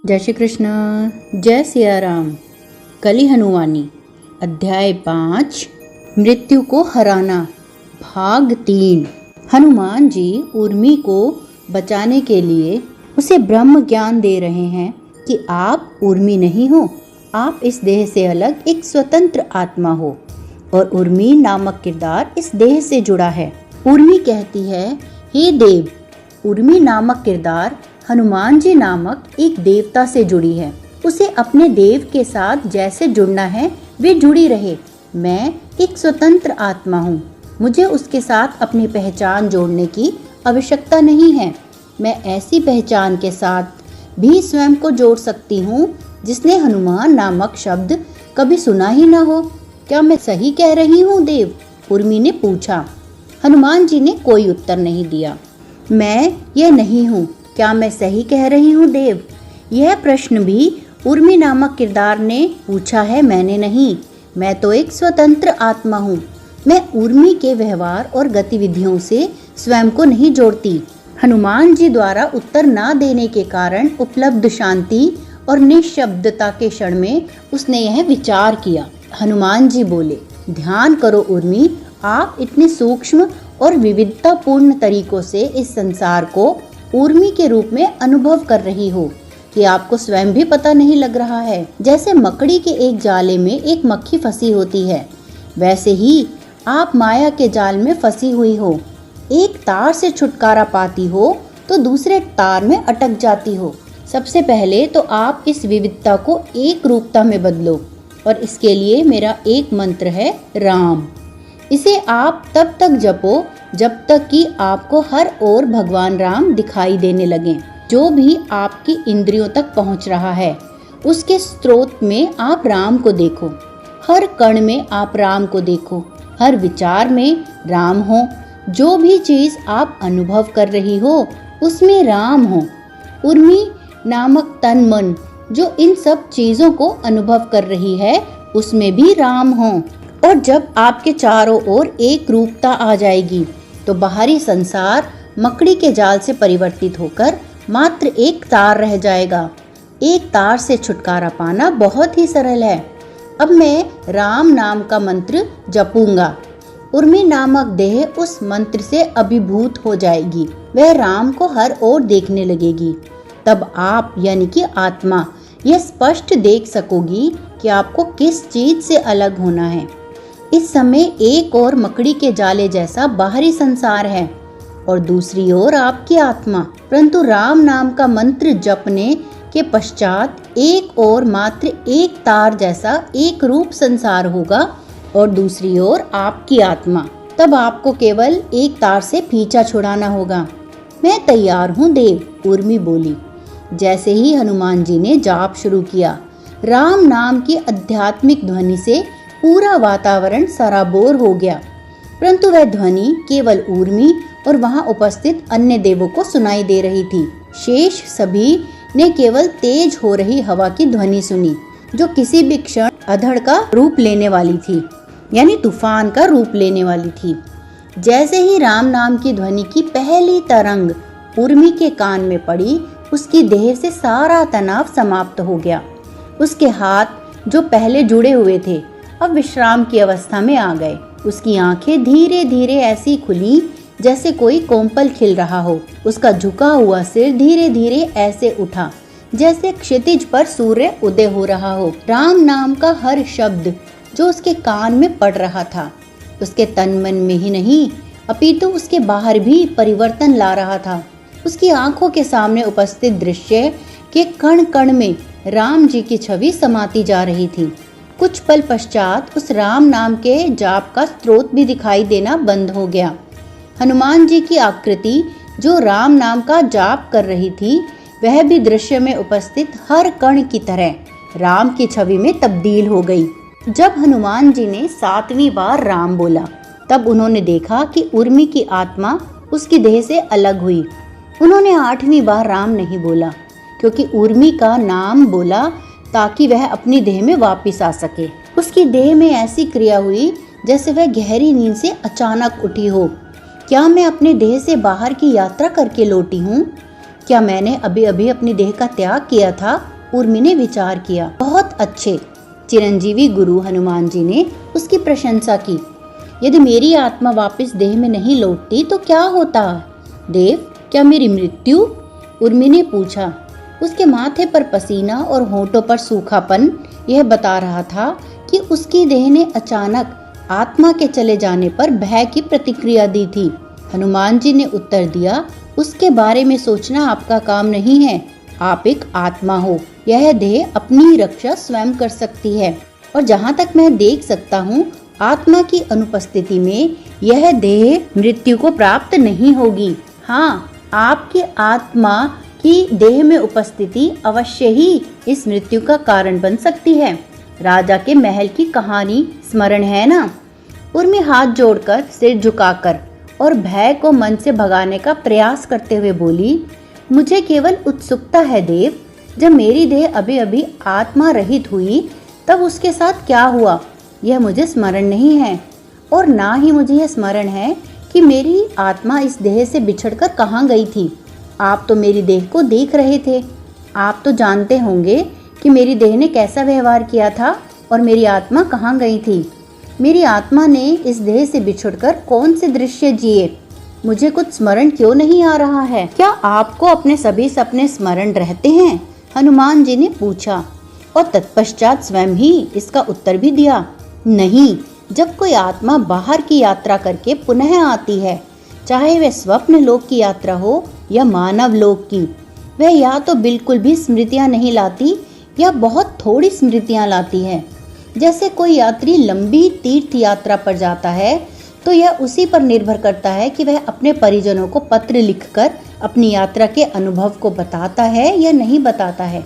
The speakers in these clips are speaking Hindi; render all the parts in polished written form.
जय श्री कृष्ण, जय सिया राम। कली हनुमानी अध्याय 5 मृत्यु को हराना भाग 3। हनुमान जी उर्मी को बचाने के लिए उसे ब्रह्म ज्ञान दे रहे हैं कि आप उर्मी नहीं हो, आप इस देह से अलग एक स्वतंत्र आत्मा हो और उर्मी नामक किरदार इस देह से जुड़ा है। उर्मी कहती है, हे देव, उर्मी नामक किरदार हनुमान जी नामक एक देवता से जुड़ी है। उसे अपने देव के साथ जैसे जुड़ना है वे जुड़ी रहे। मैं एक स्वतंत्र आत्मा हूँ, मुझे उसके साथ अपनी पहचान जोड़ने की आवश्यकता नहीं है। मैं ऐसी पहचान के साथ भी स्वयं को जोड़ सकती हूँ जिसने हनुमान नामक शब्द कभी सुना ही न हो। क्या मैं सही कह रही हूँ देव? उर्मी ने पूछा। हनुमान जी ने कोई उत्तर नहीं दिया। मैं यह नहीं हूँ, क्या मैं सही कह रही हूँ देव? यह प्रश्न भी उर्मी नामक किरदार ने पूछा है, मैंने नहीं। मैं तो एक स्वतंत्र आत्मा हूँ। मैं उर्मी के व्यवहार और गतिविधियों से स्वयं को नहीं जोड़ती। हनुमान जी द्वारा उत्तर ना देने के कारण उपलब्ध शांति और निशब्दता के क्षण में उसने यह विचार किया। हनुमान जी बोले, ध्यान करो उर्मी, आप इतने सूक्ष्म और विविधतापूर्ण तरीकों से इस संसार को उर्मी के रूप में अनुभव कर रही हो कि आपको स्वयं भी पता नहीं लग रहा है। जैसे मकड़ी के एक जाले में एक मक्खी फंसी होती है, वैसे ही आप माया के जाल में फंसी हुई हो। एक तार से छुटकारा पाती हो तो दूसरे तार में अटक जाती हो। सबसे पहले तो आप इस विविधता को एक रूपता में बदलो, और इसके लिए मेरा एक मंत्र है, राम। इसे आप तब तक जपो जब तक कि आपको हर ओर भगवान राम दिखाई देने लगे। जो भी आपकी इंद्रियों तक पहुंच रहा है उसके स्रोत में आप राम को देखो। हर कण में आप राम को देखो, हर विचार में राम हो। जो भी चीज आप अनुभव कर रही हो उसमें राम हो। उर्मी नामक तन मन जो इन सब चीजों को अनुभव कर रही है उसमें भी राम हो। और जब आपके चारों ओर एक रूपता आ जाएगी तो बाहरी संसार मकड़ी के जाल से परिवर्तित होकर मात्र एक तार रह जाएगा। एक तार से छुटकारा पाना बहुत ही सरल है। अब मैं राम नाम का मंत्र जपूंगा। उर्मी नामक देह उस मंत्र से अभिभूत हो जाएगी। वह राम को हर ओर देखने लगेगी। तब आप यानी कि आत्मा यह स्पष्ट देख सकोगी कि आपको किस चीज से अलग होना है। इस समय एक और मकड़ी के जाले जैसा बाहरी संसार है और दूसरी ओर आपकी आत्मा। परंतु राम नाम का मंत्र जपने के पश्चात एक और मात्र एक तार जैसा एक रूप संसार होगा और दूसरी ओर आपकी आत्मा। तब आपको केवल एक तार से पीछा छुड़ाना होगा। मैं तैयार हूँ देव, उर्मी बोली। जैसे ही हनुमान जी ने जाप शुरू किया, राम नाम की आध्यात्मिक ध्वनि से पूरा वातावरण सराबोर हो गया। परंतु वह ध्वनि केवल उर्मी और वहां उपस्थित अन्य देवों को सुनाई दे रही थी। शेष सभी ने केवल तेज हो रही हवा की ध्वनि सुनी, जो किसी भी क्षण अधड़ का रूप लेने वाली थी, यानी तूफान का रूप लेने वाली थी। जैसे ही राम नाम की ध्वनि की पहली तरंग उर्मी के कान में पड़ी, उसकी देह से सारा तनाव समाप्त हो गया। उसके हाथ जो पहले जुड़े हुए थे अब विश्राम की अवस्था में आ गए। उसकी आंखें धीरे धीरे ऐसी खुली जैसे कोई कोमल खिल रहा हो। उसका झुका हुआ सिर धीरे धीरे ऐसे उठा जैसे क्षितिज पर सूर्य उदय हो रहा हो। राम नाम का हर शब्द जो उसके कान में पड़ रहा था, उसके तन मन में ही नहीं अपितु उसके बाहर भी परिवर्तन ला रहा था। उसकी आंखों के सामने उपस्थित दृश्य के कण कण में राम जी की छवि समाती जा रही थी। कुछ पल पश्चात उस राम नाम के जाप का स्रोत भी दिखाई देना बंद हो गया। हनुमान जी की आकृति जो राम नाम का जाप कर रही थी, वह भी दृश्य में उपस्थित हर कण की तरह राम की छवि में तब्दील हो गई। जब हनुमान जी ने 7वीं बार राम बोला, तब उन्होंने देखा कि उर्मी की आत्मा उसकी देह से अलग हुई। उन्होंने 8वीं बार राम नहीं बोला, क्योंकि उर्मी का नाम बोला ताकि वह अपनी देह में वापस आ सके। उसकी देह में ऐसी क्रिया हुई जैसे वह गहरी नींद से अचानक उठी हो। क्या मैं अपने देह से बाहर की यात्रा करके लौटी हूँ? क्या मैंने अभी अभी अपनी देह का त्याग किया था? उर्मी ने विचार किया। बहुत अच्छे। चिरंजीवी गुरु हनुमान जी ने उसकी प्रशंसा की। यदि मेरी आत्मा वापस देह में नहीं लौटती तो क्या होता? देव, क्या मेरी मृत्यु? उर्मी ने पूछा। उसके माथे पर पसीना और होठों पर सूखापन यह बता रहा था कि उसकी देह ने अचानक आत्मा के चले जाने पर भय की प्रतिक्रिया दी थी। हनुमान जी ने उत्तर दिया, उसके बारे में सोचना आपका काम नहीं है। आप एक आत्मा हो। यह देह अपनी रक्षा स्वयं कर सकती है और जहाँ तक मैं देख सकता हूँ, आत्मा की अनुपस्थिति में यह देह मृत्यु को प्राप्त नहीं होगी। हाँ, आपकी आत्मा की देह में उपस्थिति अवश्य ही इस मृत्यु का कारण बन सकती है। राजा के महल की कहानी स्मरण है ना? उर्मी हाथ जोड़कर, सिर झुकाकर और भय को मन से भगाने का प्रयास करते हुए बोली, मुझे केवल उत्सुकता है देव। जब मेरी देह अभी अभी आत्मा रहित हुई तब उसके साथ क्या हुआ यह मुझे स्मरण नहीं है, और ना ही मुझे यह स्मरण है कि मेरी आत्मा इस देह से बिछड़कर कहाँ गई थी। आप तो मेरी देह को देख रहे थे। आप तो जानते होंगे कि मेरी देह ने कैसा व्यवहार किया था और मेरी आत्मा कहाँ गई थी। मेरी आत्मा ने इस देह से बिछुड़कर कौन से दृश्य जिए, मुझे कुछ स्मरण क्यों नहीं आ रहा है? क्या आपको अपने सभी सपने स्मरण रहते हैं? हनुमान जी ने पूछा और तत्पश्चात स्वयं ही इसका उत्तर भी दिया। नहीं, जब कोई आत्मा बाहर की यात्रा करके पुनः आती है, चाहे वह स्वप्न लोक की यात्रा हो या मानव लोक की, वह या तो बिल्कुल भी स्मृतियां नहीं लाती या बहुत थोड़ी स्मृतियां लाती है। जैसे कोई यात्री लंबी तीर्थ यात्रा पर जाता है तो यह उसी पर निर्भर करता है कि वह अपने परिजनों को पत्र लिखकर अपनी यात्रा के अनुभव को बताता है या नहीं बताता है।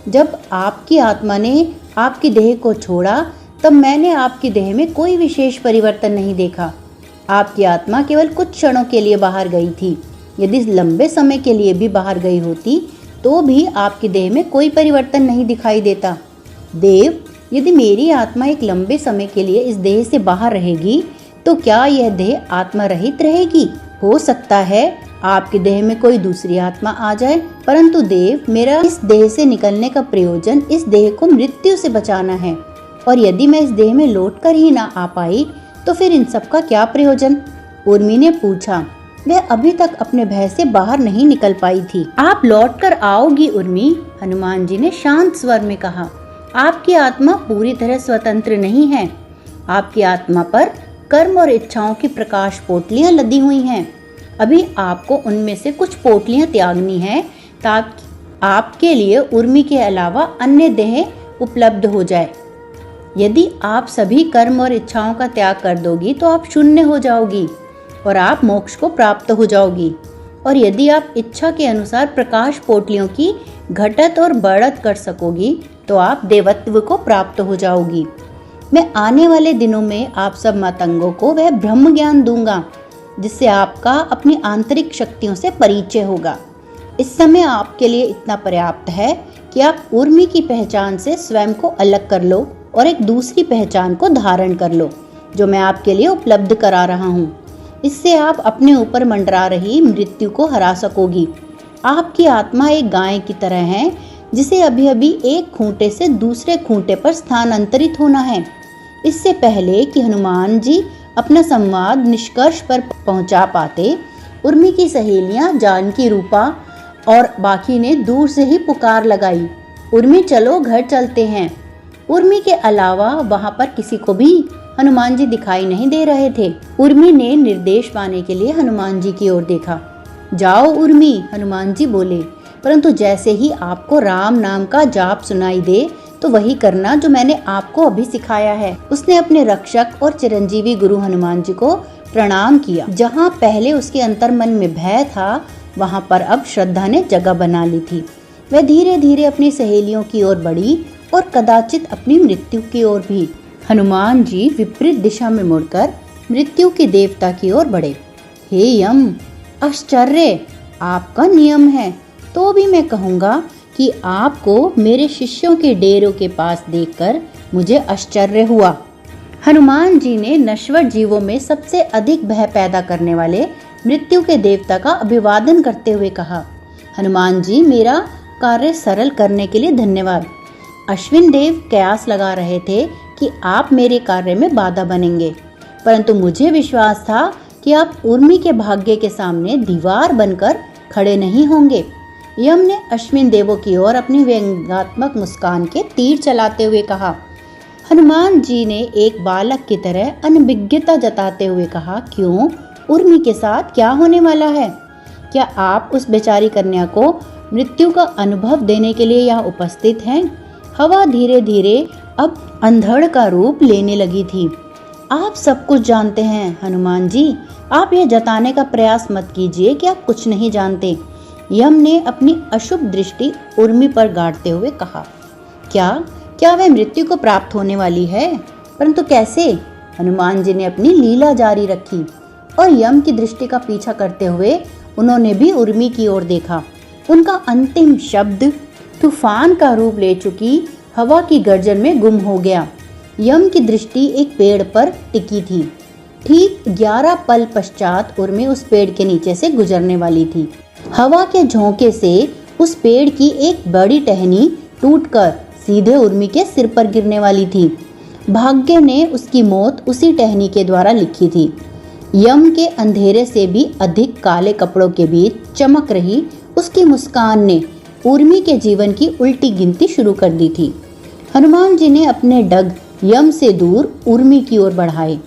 जब आपकी आत्मा ने आपकी देह को छोड़ा तब मैंने आपकी देह में कोई विशेष परिवर्तन नहीं देखा। आपकी आत्मा केवल कुछ क्षणों के लिए बाहर गई थी। यदि लंबे समय के लिए भी बाहर गई होती तो भी आपकी देह में कोई परिवर्तन नहीं दिखाई देता। देव, यदि मेरी आत्मा एक लंबे समय के लिए इस देह से बाहर रहेगी तो क्या यह देह आत्मा रहित रहेगी? हो सकता है आपकी देह में कोई दूसरी आत्मा आ जाए, परंतु देव, मेरा इस देह से निकलने का प्रयोजन इस देह को मृत्यु से बचाना है, और यदि मैं इस देह में लौटकर ही ना आ पाई तो फिर इन सब का क्या प्रयोजन? उर्मी ने पूछा। वह अभी तक अपने भय से बाहर नहीं निकल पाई थी। आप लौटकर आओगी उर्मी, हनुमान जी ने शांत स्वर में कहा। आपकी आत्मा पूरी तरह स्वतंत्र नहीं है। आपकी आत्मा पर कर्म और इच्छाओं की प्रकाश पोटलियां लदी हुई हैं। अभी आपको उनमें से कुछ पोटलियां त्यागनी है ताकि आपके लिए उर्मी के अलावा अन्य देह उपलब्ध हो जाए। यदि आप सभी कर्म और इच्छाओं का त्याग कर दोगी तो आप शून्य हो जाओगी और आप मोक्ष को प्राप्त हो जाओगी। और यदि आप इच्छा के अनुसार प्रकाश पोटलियों की घटत और बढ़त कर सकोगी तो आप देवत्व को प्राप्त हो जाओगी। मैं आने वाले दिनों में आप सब मातंगों को वह ब्रह्म ज्ञान दूंगा जिससे आपका अपनी आंतरिक शक्तियों से परिचय होगा। इस समय आपके लिए इतना पर्याप्त है कि आप उर्मी की पहचान से स्वयं को अलग कर लो और एक दूसरी पहचान को धारण कर लो जो मैं आपके लिए उपलब्ध करा रहा हूँ। इससे आप अपने ऊपर मंडरा रही मृत्यु को हरा सकोगी। आपकी आत्मा एक गाय की तरह है जिसे अभी अभी एक खूंटे से दूसरे खूंटे पर स्थानांतरित होना है। इससे पहले कि हनुमान जी अपना संवाद निष्कर्ष पर पहुंचा पाते, उर्मी की सहेलियां जानकी, रूपा और बाकी ने दूर से ही पुकार लगाई, उर्मी चलो घर चलते हैं। उर्मी के अलावा वहां पर किसी को भी हनुमान जी दिखाई नहीं दे रहे थे। उर्मी ने निर्देश पाने के लिए हनुमान जी की ओर देखा। जाओ उर्मी, हनुमान जी बोले, परंतु जैसे ही आपको राम नाम का जाप सुनाई दे तो वही करना जो मैंने आपको अभी सिखाया है। उसने अपने रक्षक और चिरंजीवी गुरु हनुमान जी को प्रणाम किया। जहाँ पहले उसके अंतर्मन में भय था वहाँ पर अब श्रद्धा ने जगह बना ली थी। वह धीरे धीरे अपनी सहेलियों की ओर बढ़ी और कदाचित अपनी मृत्यु की ओर भी। हनुमान जी विपरीत दिशा में मुड़कर मृत्यु के देवता की ओर बढ़े। हे यम, आश्चर्य आपका नियम है, तो भी मैं कहूँगा कि आपको मेरे शिष्यों के डेरों के पास देखकर मुझे आश्चर्य हुआ। हनुमान जी ने नश्वर जीवों में सबसे अधिक भय पैदा करने वाले मृत्यु के देवता का अभिवादन करते हुए कहा, हनुमान जी, मेरा कार्य सरल करने के लिए धन्यवाद। अश्विन देव कयास लगा रहे थे कि आप मेरे कार्य में बाधा बनेंगे, परंतु मुझे विश्वास था कि आप उर्मी के भाग्य के सामने दीवार बनकर खड़े नहीं होंगे। यम ने अश्विन देवों की ओर अपनी व्यंग्यात्मक मुस्कान के तीर चलाते हुए कहा। हनुमान जी ने एक बालक की तरह अनभिज्ञता जताते हुए कहा, क्यों? उर्मी के साथ क्या होने वाला है? क्या आप उस बेचारी कन्या को मृत्यु का अनुभव देने के लिए यहाँ उपस्थित हैं? हवा धीरे धीरे अब अंधड़ का रूप लेने लगी थी। आप सब कुछ जानते हैं हनुमान जी, आप यह जताने का प्रयास मत कीजिए कि आप कुछ नहीं जानते। यम ने अपनी अशुभ दृष्टि उर्मी पर गाड़ते हुए कहा। क्या वह मृत्यु को प्राप्त होने वाली है? परंतु कैसे? हनुमान जी ने अपनी लीला जारी रखी और यम की दृष्टि का पीछा करते हुए उन्होंने भी उर्मी की ओर देखा। उनका अंतिम शब्द तूफान का रूप ले चुकी हवा की गर्जन में गुम हो गया। यम की दृष्टि एक पेड़ पर टिकी थी। ठीक 11 पल पश्चात उर्मी उस पेड़ के नीचे से गुजरने वाली थी। हवा के झोंके से उस पेड़ की एक बड़ी टहनी टूटकर सीधे उर्मी के सिर पर गिरने वाली थी। भाग्य ने उसकी मौत उसी टहनी के द्वारा लिखी थी। यम के अंधेरे से भी अधिक काले कपड़ों के बीच चमक रही उसकी मुस्कान ने उर्मी के जीवन की उल्टी गिनती शुरू कर दी थी। हनुमान जी ने अपने डग यम से दूर उर्मी की ओर बढ़ाए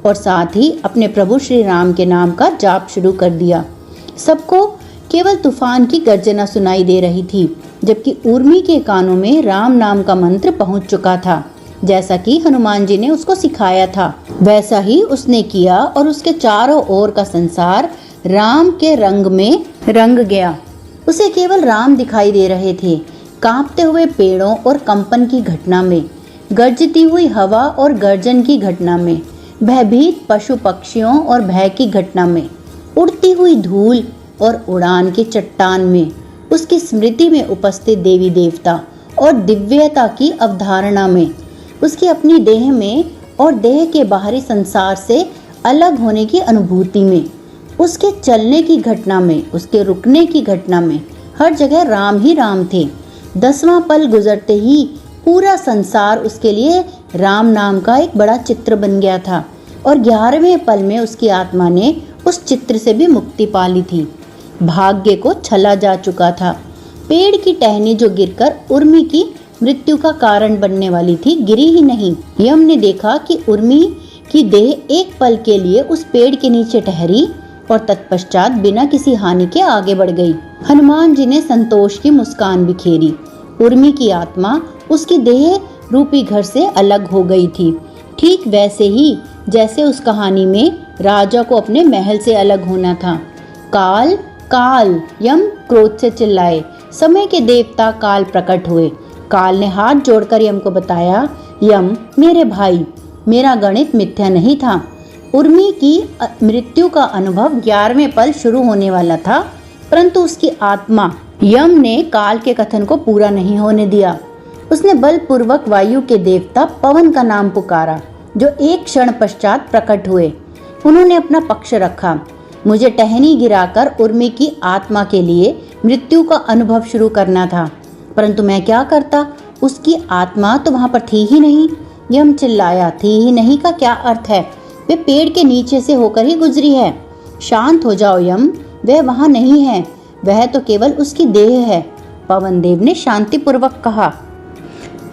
और साथ ही अपने प्रभु श्री राम के नाम का जाप शुरू कर दिया। सबको केवल तूफान की गर्जना सुनाई दे रही थी, जबकि उर्मी के कानों में राम नाम का मंत्र पहुंच चुका था। जैसा कि हनुमान जी ने उसको सिखाया था वैसा ही उसने किया और उसके चारों ओर का संसार राम के रंग में रंग गया। उसे केवल राम दिखाई दे रहे थे, कांपते हुए पेड़ों और कंपन की घटना में, गरजती हुई हवा और गर्जन की घटना में, भयभीत पशु पक्षियों और भय की घटना में, उड़ती हुई धूल और उड़ान की चट्टान में, उसकी स्मृति में उपस्थित देवी देवता और दिव्यता की अवधारणा में, उसकी अपनी देह में और देह के बाहरी संसार से अलग होने की अनुभूति में, उसके चलने की घटना में, उसके रुकने की घटना में, हर जगह राम ही राम थे। 10वां पल गुजरते ही पूरा संसार उसके लिए राम नाम का एक बड़ा चित्र बन गया था और 11वें पल में उसकी आत्मा ने उस चित्र से भी मुक्ति पा ली थी। भाग्य को छला जा चुका था। पेड़ की टहनी जो गिरकर उर्मी की मृत्यु का कारण बनने वाली थी, गिरी ही नहीं। यम ने देखा कि उर्मी की देह एक पल के लिए उस पेड़ के नीचे ठहरी और तत्पश्चात बिना किसी हानि के आगे बढ़ गई। हनुमान जी ने संतोष की मुस्कान बिखेरी। उर्मी की आत्मा उसकी देह रूपी घर से अलग हो गई थी, ठीक वैसे ही जैसे उस कहानी में राजा को अपने महल से अलग होना था। काल काल, यम क्रोध से चिल्लाए। समय के देवता काल प्रकट हुए। काल ने हाथ जोड़कर यम को बताया, यम मेरे भाई, मेरा गणित मिथ्या नहीं था। उर्मी की मृत्यु का अनुभव 11वें पल शुरू होने वाला था, परंतु उसकी आत्मा, यम ने काल के कथन को पूरा नहीं होने दिया। उसने बलपूर्वक वायु के देवता पवन का नाम पुकारा, जो एक क्षण पश्चात प्रकट हुए। उन्होंने अपना पक्ष रखा। मुझे टहनी गिराकर उर्मी की आत्मा के लिए मृत्यु का अनुभव शुरू करना था, परंतु मैं क्या करता? उसकी आत्मा तो वहां पर थी ही नहीं। यम चिल्लाया, थी ही नहीं का क्या अर्थ है? वे पेड़ के नीचे से होकर ही गुजरी है। शांत हो जाओ यम, वह वहां नहीं है, वह तो केवल उसकी देह है, पवन देव ने शांतिपूर्वक कहा।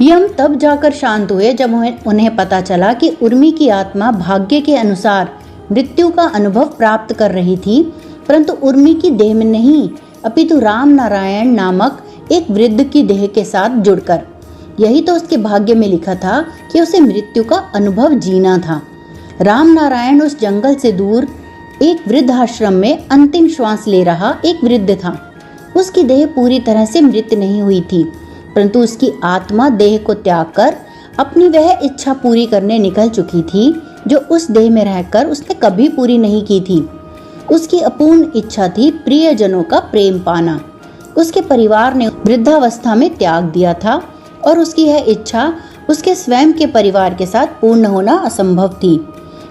यम तब जाकर शांत हुए जब उन्हें पता चला कि उर्मी की आत्मा भाग्य के अनुसार मृत्यु का अनुभव प्राप्त कर रही थी, परंतु उर्मी की देह में नहीं, अपितु राम नारायण नामक एक वृद्ध की देह के साथ जुड़कर। यही तो उसके भाग्य में लिखा था कि उसे मृत्यु का अनुभव जीना था। राम नारायण उस जंगल से दूर एक वृद्धाश्रम में अंतिम श्वास ले रहा एक वृद्ध था। उसकी देह पूरी तरह से मृत नहीं हुई थी, परंतु उसकी आत्मा देह को त्याग कर अपनी वह इच्छा पूरी करने निकल चुकी थी जो उस देह में रहकर उसने कभी पूरी नहीं की थी। उसकी अपूर्ण इच्छा थी प्रियजनों का प्रेम पाना। उसके परिवार ने वृद्धावस्था में त्याग दिया था और उसकी यह इच्छा उसके स्वयं के परिवार के साथ पूर्ण होना असंभव थी।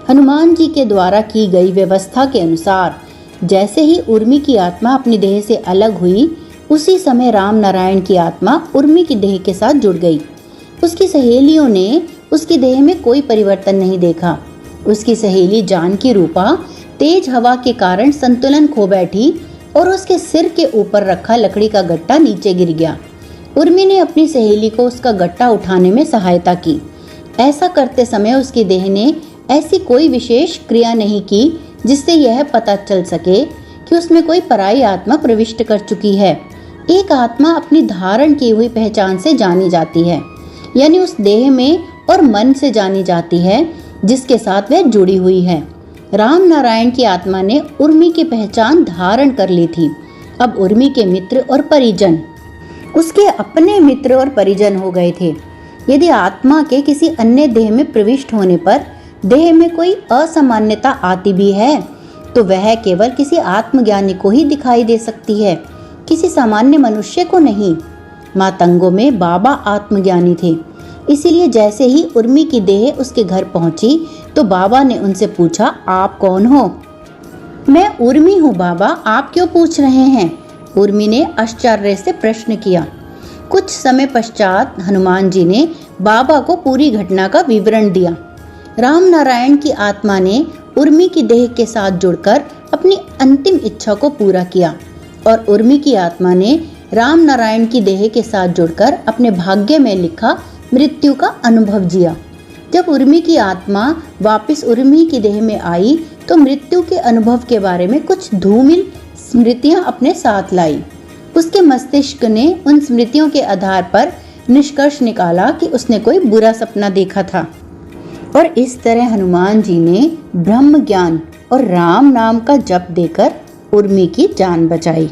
हनुमान जी के द्वारा की गई व्यवस्था के अनुसार जैसे ही उर्मी की आत्मा अपनी देह से अलग हुई, उसी समय राम नारायण की आत्मा उर्मी की देह के साथ जुड़ गई। उसकी सहेलियों ने उसकी देह में कोई परिवर्तन नहीं देखा। उसकी सहेली जानकी रूपा तेज हवा के कारण संतुलन खो बैठी और उसके सिर के ऊपर रखा लकड़ी का गट्टा नीचे गिर गया। उर्मी ने अपनी सहेली को उसका गट्टा उठाने में सहायता की। ऐसा करते समय उसकी देह ने ऐसी कोई विशेष क्रिया नहीं की जिससे यह पता चल सके कि उसमें कोई पराई आत्मा प्रविष्ट कर चुकी है। एक आत्मा अपनी धारण की हुई पहचान से जानी जाती है, यानी उस देह में और मन से जानी जाती है जिसके साथ वह जुड़ी हुई है। राम नारायण की आत्मा ने उर्मी की पहचान धारण कर ली थी। अब उर्मी के मित्र और परिजन उसके अपने मित्र और परिजन हो गए थे। यदि आत्मा के किसी अन्य देह में प्रविष्ट होने पर देह में कोई असामान्यता आती भी है तो वह केवल किसी आत्मज्ञानी को ही दिखाई दे सकती है, किसी सामान्य मनुष्य को नहीं। मातंगों में बाबा आत्मज्ञानी थे, इसीलिए जैसे ही उर्मी की देह उसके घर पहुंची तो बाबा ने उनसे पूछा, आप कौन हो? मैं उर्मी हूँ बाबा, आप क्यों पूछ रहे हैं? उर्मी ने आश्चर्य से प्रश्न किया। कुछ समय पश्चात हनुमान जी ने बाबा को पूरी घटना का विवरण दिया। राम नारायण की आत्मा ने उर्मी की देह के साथ जुड़कर अपनी अंतिम इच्छा को पूरा किया और उर्मी की आत्मा ने राम नारायण की देह के साथ जुड़कर अपने भाग्य में लिखा मृत्यु का अनुभव जिया। जब उर्मी की आत्मा वापस उर्मी की देह में आई तो मृत्यु के अनुभव के बारे में कुछ धूमिल स्मृतियां अपने साथ लाई। उसके मस्तिष्क ने उन स्मृतियों के आधार पर निष्कर्ष निकाला कि उसने कोई बुरा सपना देखा था और इस तरह हनुमान जी ने ब्रह्म ज्ञान और राम नाम का जप देकर उर्मी की जान बचाई।